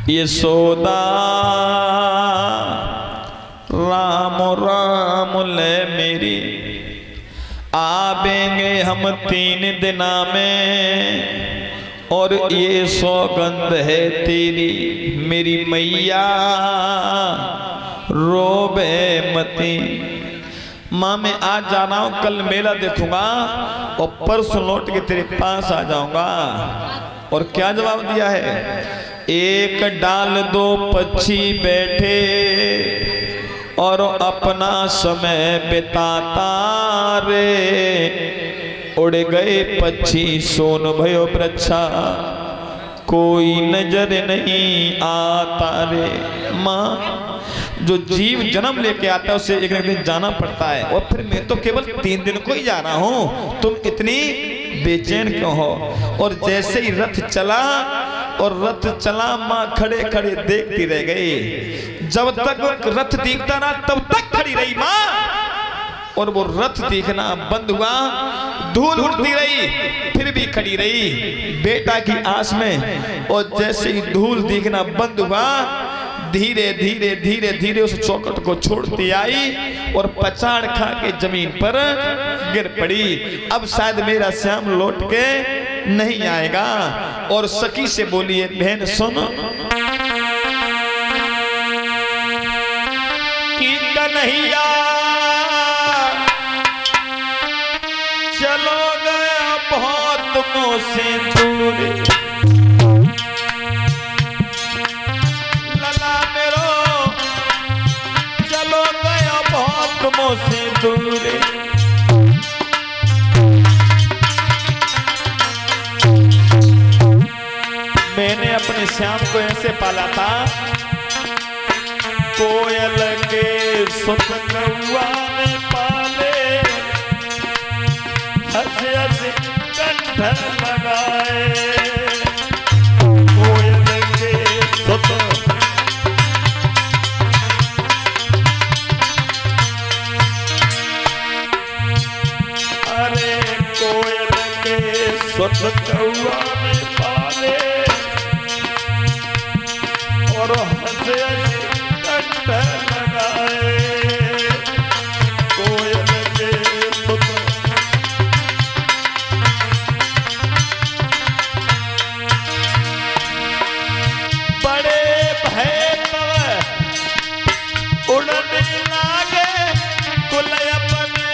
यशोदा राम राम ले मेरी, आवेंगे हम 3 दिना में, और ये सौगंध है तेरी मेरी मैया रोबे मती। माँ मैं आज जा रहा हूँ, कल मेला देखूंगा और परसों लौट के तेरे पास आ जाऊंगा। और क्या जवाब दिया है? एक डाल 2 पक्षी बैठे और अपना समय बिताता रे, उड़ गए पक्षी सोन भयो वृक्षा, कोई नजर नहीं आता रे। माँ जो जीव जन्म लेके आता है उसे एक न दिन जाना पड़ता है, और फिर मैं तो केवल 3 दिन को ही जा रहा हूँ, तुम इतनी बेचैन क्यों हो? और जैसे ही रथ चला और रथ चला, माँ खड़े खड़े देखती रह गई। जब तक रथ दिखता ना तब तक खड़ी रही माँ, और वो रथ दिखना बंद हुआ, धूल उड़ती रही फिर भी खड़ी रही बेटा की आस में। और जैसे ही धूल दिखना बंद हुआ, धीरे धीरे धीरे धीरे उस चौखट को छोड़ती आई और पछाड़ खा के जमीन पर गिर पड़ी। अब शायद मेरा श्याम लौट के नहीं आएगा। और सखी से बोलिए, बहन सुन कि कन्हैया चलो गया बहुत मुझसे दूर, लला मेरो चलो गया बहुत मुझसे दूर। मैंने अपने श्याम को ऐसे पाला था, कोयल के सुत कौआ ने पाले, हंस हंस कंठ लगाए, कोयल के सुत अरे कोयल के सुत कौआ ने पाले, और हंस हंस कंठ लगाए, कोयल के सुत बड़े भय तब उड़ने लागे, कुल अपने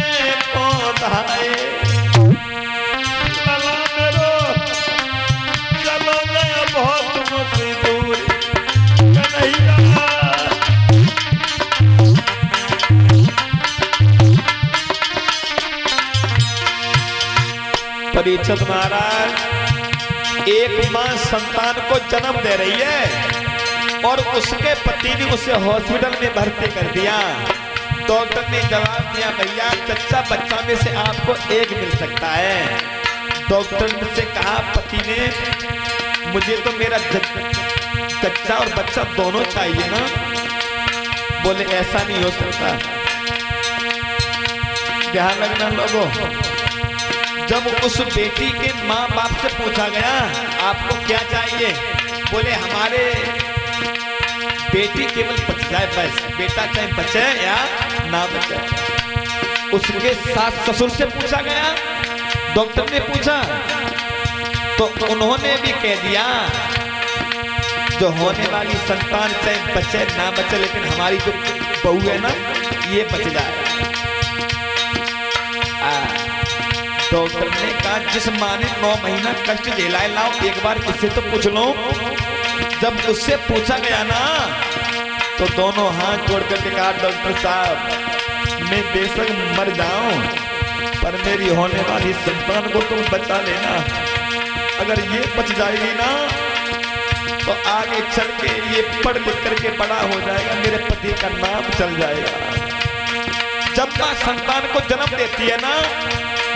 पौधाए, लला मेरो चलो गया बहुत मुझसे दूर। परीक्षित महाराज, एक मां संतान को जन्म दे रही है और उसके पति ने उसे हॉस्पिटल में भर्ती कर दिया। डॉक्टर ने जवाब दिया, भैया कच्चा बच्चा में से आपको एक मिल सकता है। डॉक्टर से कहा पति ने, मुझे तो मेरा कच्चा और बच्चा दोनों चाहिए ना। बोले ऐसा नहीं हो सकता। ध्यान रखना लोगों, जब उस बेटी के माँ बाप से पूछा गया आपको क्या चाहिए, बोले हमारे बेटी केवल बच जाए बस, बेटा चाहे बचे या ना बचे। उसके सास ससुर से पूछा गया, डॉक्टर ने पूछा तो उन्होंने भी कह दिया जो होने वाली संतान चाहे बचे ना बचे, लेकिन हमारी जो बहू है ना ये बच जाए। डॉक्टर ने कहा जिस माँ ने 9 महीना कष्ट झेला है, लाओ एक बार इससे तो पूछ लो। जब उससे पूछा गया ना तो दोनों हाथ जोड़ करके कहा, डॉक्टर साहब मैं बेशक मर जाऊं पर मेरी होने वाली संतान को तुम बचा लेना। अगर ये बच जाएगी ना तो आगे चल के ये पढ़ लिख करके बड़ा हो जाएगा, मेरे पति का नाम चल जाएगा। जब माँ संतान को जन्म देती है ना,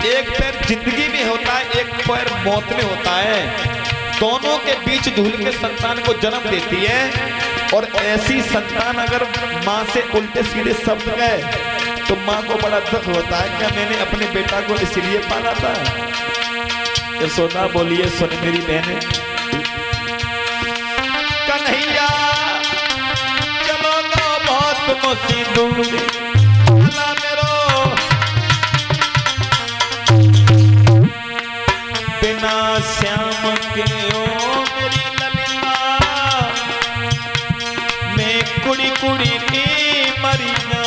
एक पैर जिंदगी में होता है, एक पैर मौत में होता है। दोनों के बीच झूल के संतान को जन्म देती है। और ऐसी संतान अगर माँ से उल्टे सीधे शब्द गए तो माँ को बड़ा दुख होता है, क्या मैंने अपने बेटा को इसलिए पाला था। यशोदा बोलिए, सुन मेरी बहन, कन्हैया दूरी लला मेरो बिना श्याम के ओ मेरी ललिता मैं कुड़ी कुड़ी की मरिया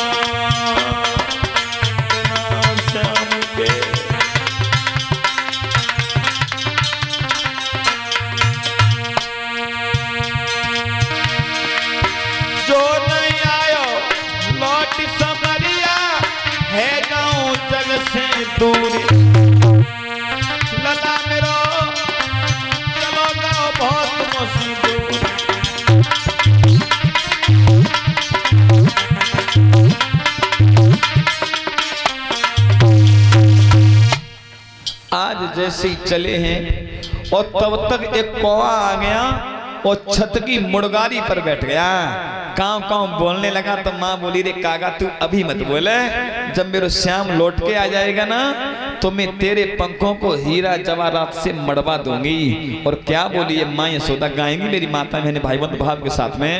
बिना श्याम के जो नहीं आयो लौट समरिया है जाऊं जग से दूरी लला मेरो चलो गाओ बहुत मुसीबत आज जैसे ही चले हैं और तब तक एक कौवा आ गया और छत की मुड़गारी पर बैठ गया। कांव कांव बोलने लगा तो माँ बोली रे कागा तू अभी मत बोले, जब मेरे श्याम लौट के आ जाएगा ना तो मैं तेरे पंखों को हीरा जवाहरात से मड़वा दूंगी। और क्या बोली ये माँ यशोदा गाएंगी मेरी माता मैंने भाईबंध भाव के साथ में।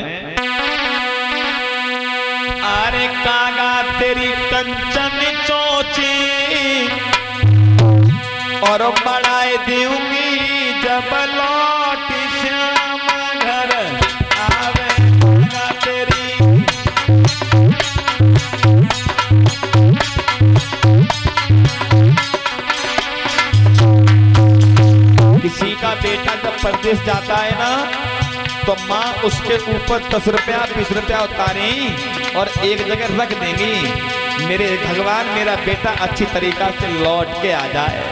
अरे कागा तेरी कंचन चोची और बढ़ाए दूंगी जब लौट श्याम घर आवेगा तेरी। किसी का बेटा जब परदेश जाता है ना तो माँ उसके ऊपर 10 रुपया 20 रुपया उतारी और एक जगह रख देंगी, मेरे भगवान मेरा बेटा अच्छी तरीका से लौट के आ जाए।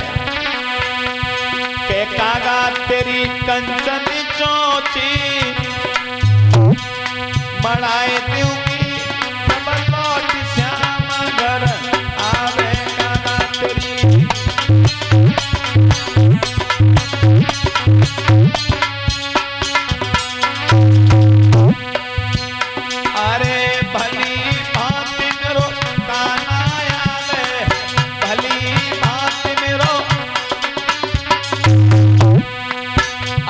के कागा तेरी कंचन चोची बढ़ाए दूंगी जब लौट श्याम घर आवे कागा तेरी। अरे भली भांति मेरो काना आवे भली भांति मेरो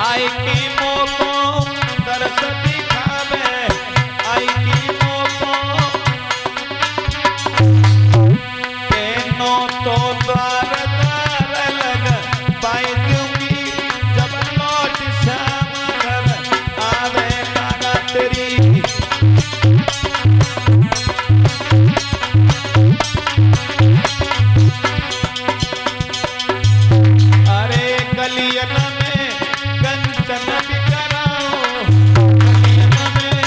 आई की मोको दर्श दिखावे आई की मोको केनो तो द्वार द्वार लग पाई दूंगी जब लौट श्याम घर आवे कागा तेरी। अरे गलियन में कंचन बिखराओ गलियन में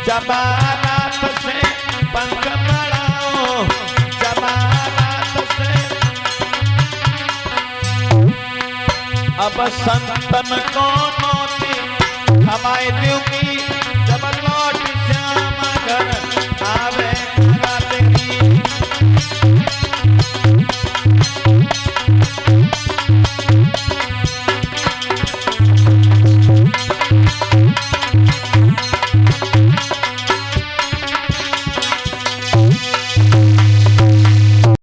जवाहरात से पंख बढ़ाओ जवाहरात से अब संतन को नौती हवाएं दूंगी